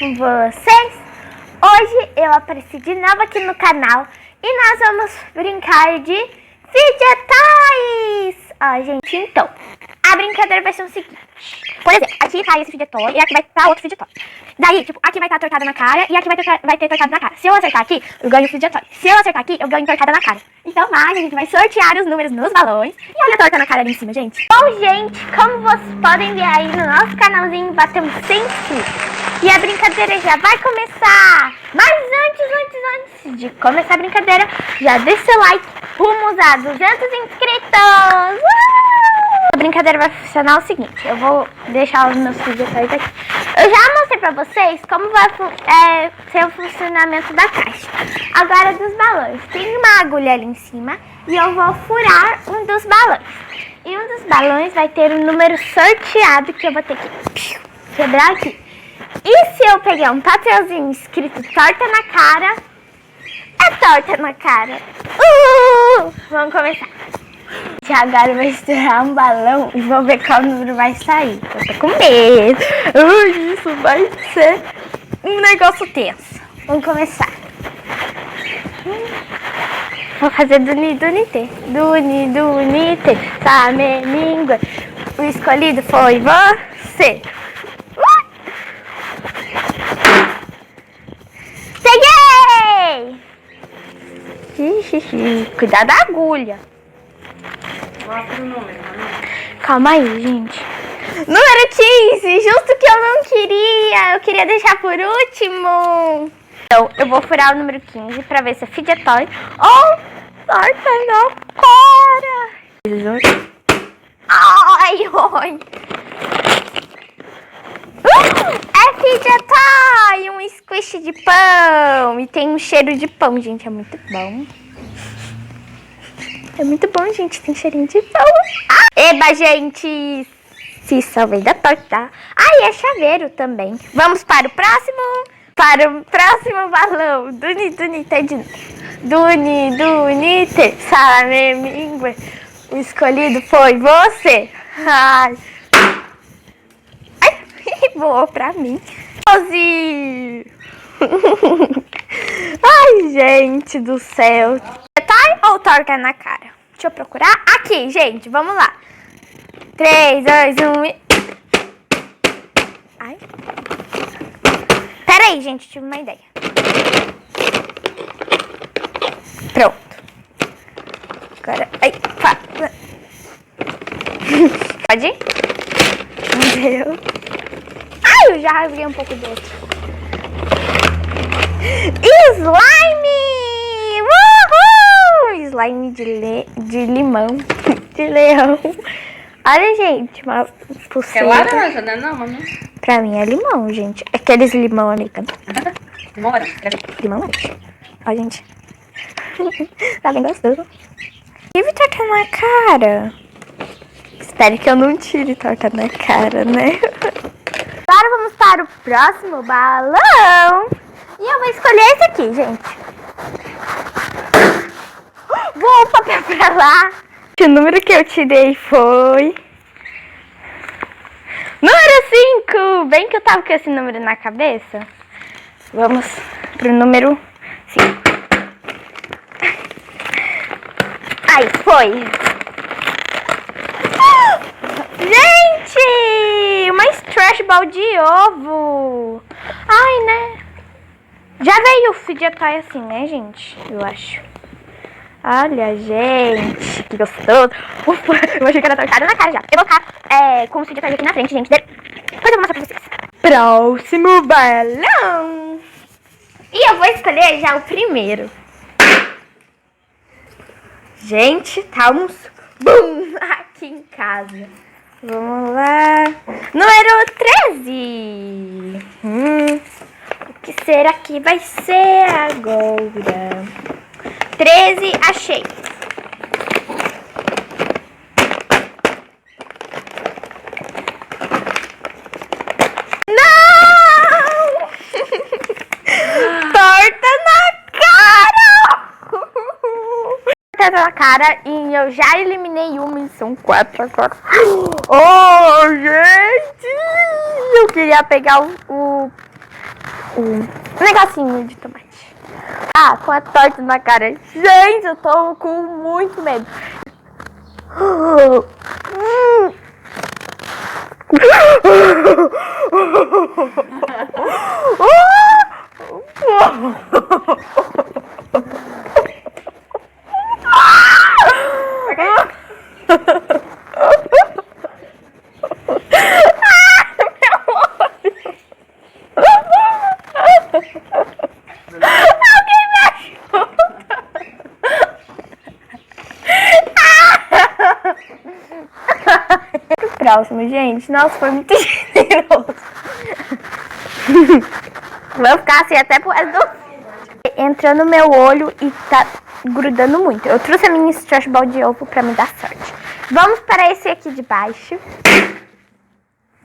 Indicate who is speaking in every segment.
Speaker 1: com vocês? Hoje eu apareci de novo aqui no canal e nós vamos brincar de Fidget Toys. Ó, gente, então, a brincadeira vai ser o seguinte. Por exemplo, aqui tá esse Fidget Toy e aqui vai estar outro Fidget Toy. Daí, tipo, aqui vai estar tortada na cara e aqui vai ter tortada na cara. Se eu acertar aqui, eu ganho o Fidget Toy. Se eu acertar aqui, eu ganho tortada na cara. Então, a gente vai sortear os números nos balões. E olha a torta na cara ali em cima, gente. Bom, gente, como vocês podem ver aí no nosso canalzinho, batemos 100 inscritos. E a brincadeira já vai começar. Mas antes de começar a brincadeira, já deixa seu like rumo a 200 inscritos. A brincadeira vai funcionar o seguinte. Eu vou deixar os meus Fidget Toys aqui. Eu já mostrei pra vocês como vai ser o funcionamento da caixa. Agora dos balões. Tem uma agulha ali em cima e eu vou furar um dos balões. E um dos balões vai ter um número sorteado que eu vou ter que quebrar aqui. E se eu pegar um papelzinho escrito torta na cara, é torta na cara. Vamos começar. Agora eu vou estourar um balão e vou ver qual número vai sair. Eu tô com medo. Isso vai ser um negócio tenso. Vamos começar. Vou fazer Duni-Duni-Tê. Duni-Duni-Tê. Sameníngua. O escolhido foi você. Peguei! Cuidado da agulha.
Speaker 2: Mostra o número.
Speaker 1: Calma aí, gente. Número 15, justo que eu não queria. Eu queria deixar por último. Então, eu vou furar o número 15 pra ver se é Fidget Toy ou torta na cara. Ai. É Fidget Toy, um squish de pão. E tem um cheiro de pão, gente. É muito bom. É muito bom, gente. Tem cheirinho de pão. Eba, gente. Se salvei da torta. E é chaveiro também. Vamos para o próximo. Para o próximo balão. Duni-Duni-Tê de novo. Duni-Duni-Tê. Salamemíngua. O escolhido foi você. Ai, voou pra mim. 12. Ai, gente do céu. Toy ou torta na cara? Deixa eu procurar. Aqui, gente. Vamos lá. 3, 2, 1 e... Ai. Pera aí, gente. Tive uma ideia. Pronto. Agora... Ai, pode ir? Meu Deus. Ai, eu já rasguei um pouco do outro. Slime! Uhul! Slime de limão. De leão. Olha, gente, uma pulseira.
Speaker 2: É laranja, né? Não, mano.
Speaker 1: Pra mim é limão, gente. Aqueles limão americano.
Speaker 2: Limão laranja.
Speaker 1: Limão laranja. Ó, gente. Tá bem gostoso. Tive torta na cara. Espero que eu não tire torta na cara, né? Agora vamos para o próximo balão. E eu vou escolher esse aqui, gente. Vou o papel pra lá. O número que eu tirei foi... Número 5. Bem que eu tava com esse número na cabeça. Vamos pro número 5. Aí, foi. Gente, uma stretch ball de ovo. Ai, né? Já veio o Fidget Toy assim, né, gente? Eu acho. Olha, gente, que gostoso. Ufa, eu achei que era tortada na cara já. Eu vou colocar com o Fidget Toy aqui na frente, gente. Depois eu vou mostrar pra vocês. Próximo balão. E eu vou escolher já o primeiro. Gente, tá um boom aqui em casa. Vamos lá. Número 13. O que será que vai ser agora? 13, achei. Não! Torta na cara! Torta na cara e eu já eliminei uma e são 4 agora. Oh, gente! Eu queria pegar o o negocinho de tomate. Ah, com a torta na cara. Gente, eu tô com muito medo. Próximo, gente. Nossa, foi muito generoso. Vou ficar assim até pro resto do... Entrou no meu olho e tá grudando muito. Eu trouxe a minha stretch ball de ovo pra me dar sorte. Vamos para esse aqui de baixo.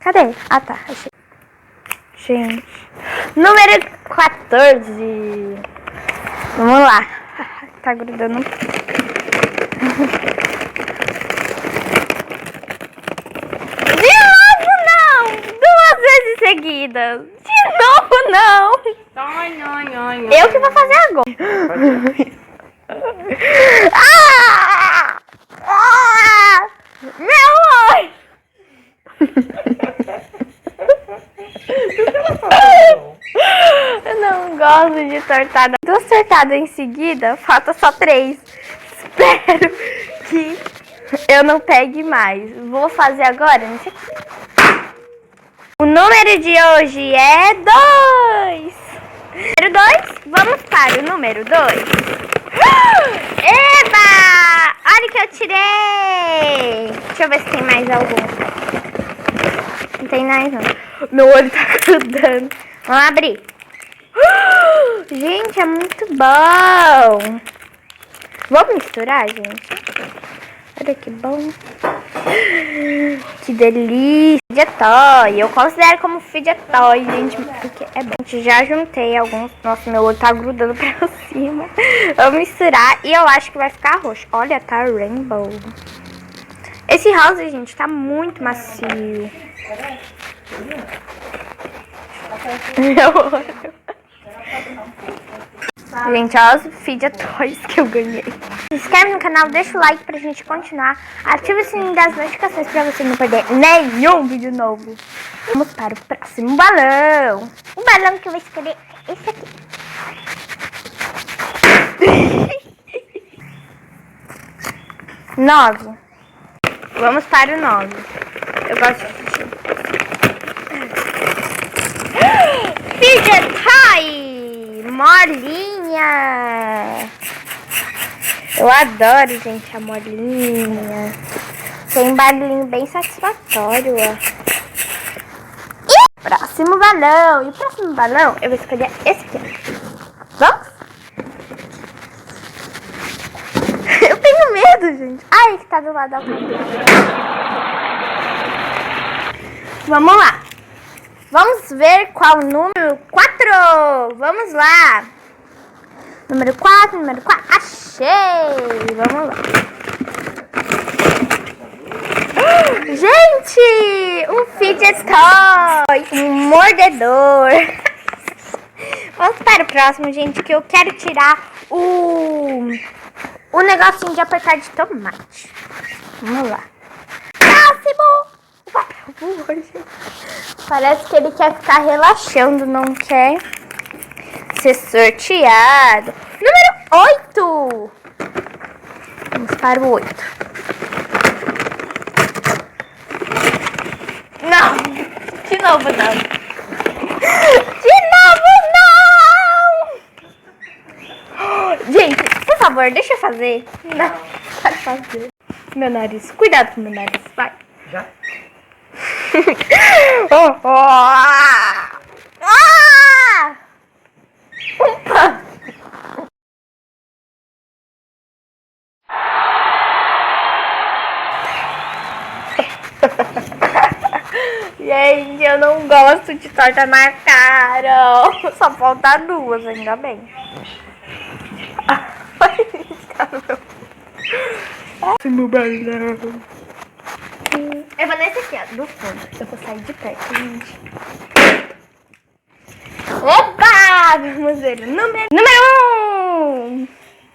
Speaker 1: Cadê? Ah, tá. Achei. Gente. Número 14. Vamos lá. Tá grudando. Seguidas. De novo, não. Eu que vou fazer agora. Meu olho. Eu não gosto de tortada. 2 tortadas em seguida, falta só 3. Espero que eu não pegue mais. Vou fazer agora nesse aqui. O número de hoje é 2. Número 2, vamos para o número 2. Eba! Olha que eu tirei. Deixa eu ver se tem mais algum. Não tem mais não. Meu olho tá grudando. Vamos abrir. Gente, é muito bom. Vamos misturar, gente? Olha que bom. Que delícia. Fidget-toy. Eu considero como Fidget-toy, gente, porque é bom. Já juntei alguns. Nossa, meu olho tá grudando pra cima. Eu vou misturar e eu acho que vai ficar roxo. Olha, tá rainbow. Esse rosa, gente, tá muito macio. Meu olho. Gente, olha os Fidget-toys que eu ganhei. Se inscreve no canal, deixa o like pra gente continuar. Ativa o sininho das notificações pra você não perder nenhum vídeo novo. Vamos para o próximo balão. O balão que eu vou escolher é esse aqui. 9. Vamos para o 9. Eu gosto de Fidget-toy! Molinha! Eu adoro, gente, a molinha. Tem um barulhinho bem satisfatório, ó. E próximo balão. E o próximo balão, eu vou escolher esse aqui. Vamos? Eu tenho medo, gente. Ai, que tá do lado da câmera. Vamos lá. Vamos ver qual o número 4. Vamos lá. Número 4, número 4. Achei. Vamos lá. Gente, um Fidget-toy. Um mordedor. Vamos para o próximo, gente, que eu quero tirar o negocinho de apertar de tomate. Vamos lá. Próximo. O papel voou, gente. Parece que ele quer ficar relaxando, não quer ser sorteado. Número 8. Vamos para o 8. Não. De novo, não. De novo, não. Gente, por favor, deixa eu fazer. Não, pode fazer. Meu nariz. Cuidado com meu nariz. Vai.
Speaker 2: Já?
Speaker 1: Oh, oh. Ah! Gente, eu não gosto de torta na cara. Só falta 2, ainda bem. Próximo balão. Eu vou nesse aqui, ó, do fundo. Eu vou sair de perto, gente. Opa! Vamos ver o número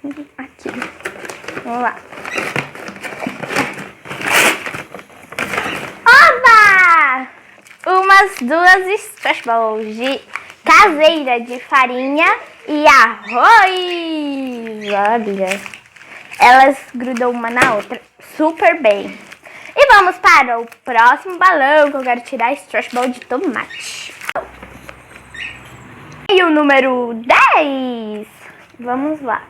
Speaker 1: 1. Aqui. Vamos lá. Oba! Umas 2 Stretch Balls caseira de farinha e arroz. Olha. Elas grudam uma na outra super bem. E vamos para o próximo balão que eu quero tirar, Stretch Ball de tomate. E o número 10. Vamos lá.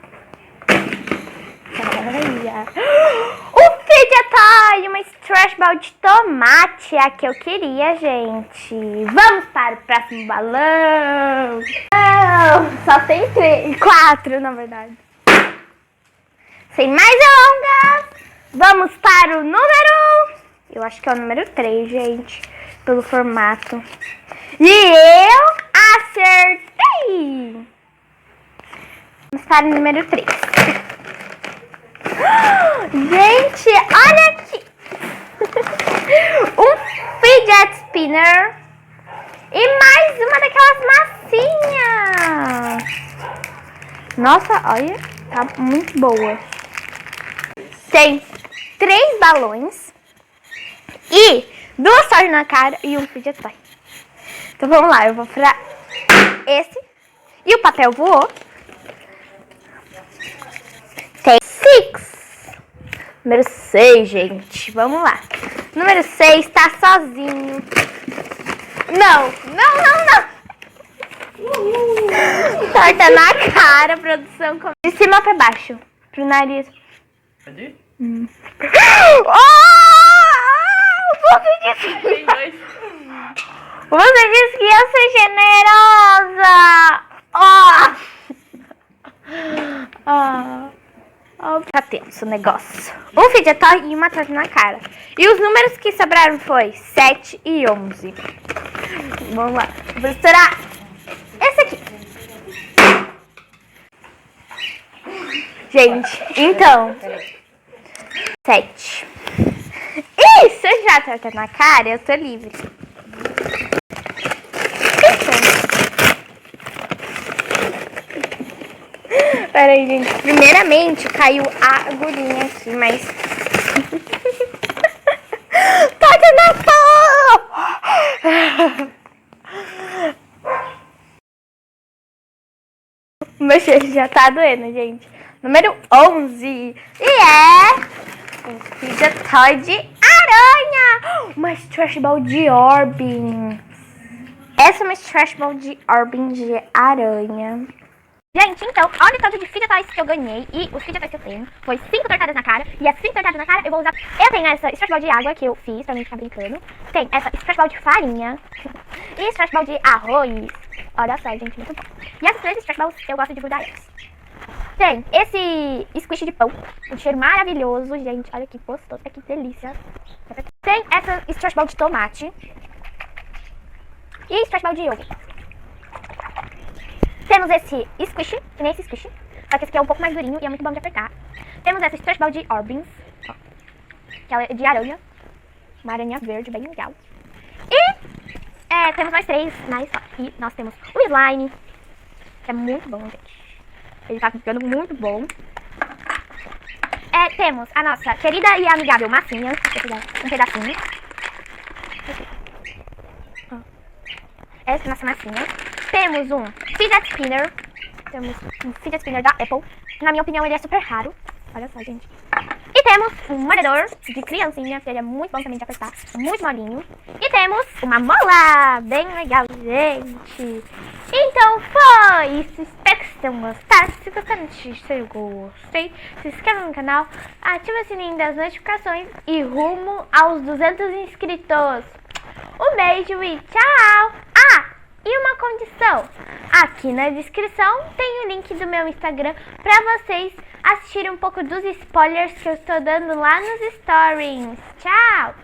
Speaker 1: O Fidget Toy, uma Stretch Ball de tomate, é a que eu queria, gente. Vamos para o próximo balão. Não, só tem 4, na verdade. Sem mais delongas, vamos para o número... Eu acho que é o número 3, gente, pelo formato. E eu acertei! Vamos para o número 3. Gente, olha aqui! Um fidget spinner e mais uma daquelas massinhas. Nossa, olha, tá muito boa. Tem 3 balões e 2 torres na cara e um fidget toy. Então vamos lá, eu vou pra esse e o papel voou. Tem 6. Número 6, gente. Vamos lá. Número 6 tá sozinho. Não. Torta na cara, produção. De cima pra baixo. Pro nariz.
Speaker 2: Cadê?
Speaker 1: Você disse que ia ser generosa. Tá tenso o negócio. Um fidget toy e uma torta na cara. E os números que sobraram foi 7 e 11. Vamos lá. Vou estourar esse aqui. Gente, então 7. E se eu já torta na cara, eu tô livre. Peraí, gente. Primeiramente, caiu a agulhinha aqui, mas... Torta na cara! Meu cheiro já tá doendo, gente. Número 11. E é... um fidget toy de aranha. Uma Stretch Ball de Orbins. Essa é uma Stretch Ball de Orbins de aranha. Gente, então, olha o tanto de fidget toys que eu ganhei. E os fidget toys que eu tenho foi 5 tortadas na cara. E as 5 tortadas na cara eu vou usar. Eu tenho essa Stretch Ball de água que eu fiz pra mim ficar brincando. Tem essa Stretch Ball de farinha. E Stretch Ball de arroz. Olha só, gente, muito bom. E essas 3 Stretch Balls eu gosto de grudar elas. Tem esse squish de pão. Um cheiro maravilhoso, gente. Olha que gostoso, que delícia. Tem essa Stretch Ball de tomate. E Stretch Ball de iogurte. Temos esse squish, que nem esse squish, só que esse aqui é um pouco mais durinho e é muito bom de apertar. Temos essa Stretch Ball de Orbins, ó, que ela é de aranha, uma aranha verde bem legal. E temos mais 3, e nós temos o slime, que é muito bom, gente. Ele tá ficando muito bom. Temos a nossa querida e amigável massinha, deixa eu pegar um pedacinho. Essa é a nossa massinha. Temos um fidget spinner. Temos um fidget spinner da Apple. Na minha opinião, ele é super raro. Olha só, gente. E temos um mordedor de criancinha, que ele é muito bom também de apertar. É muito molinho. E temos uma mola. Bem legal, gente. Então foi isso. Espero que vocês tenham gostado. Se gostaram, deixe seu gostei. Se inscreva no canal. Ative o sininho das notificações. E rumo aos 200 inscritos. Um beijo e tchau. E uma condição, aqui na descrição tem o link do meu Instagram para vocês assistirem um pouco dos spoilers que eu estou dando lá nos stories. Tchau!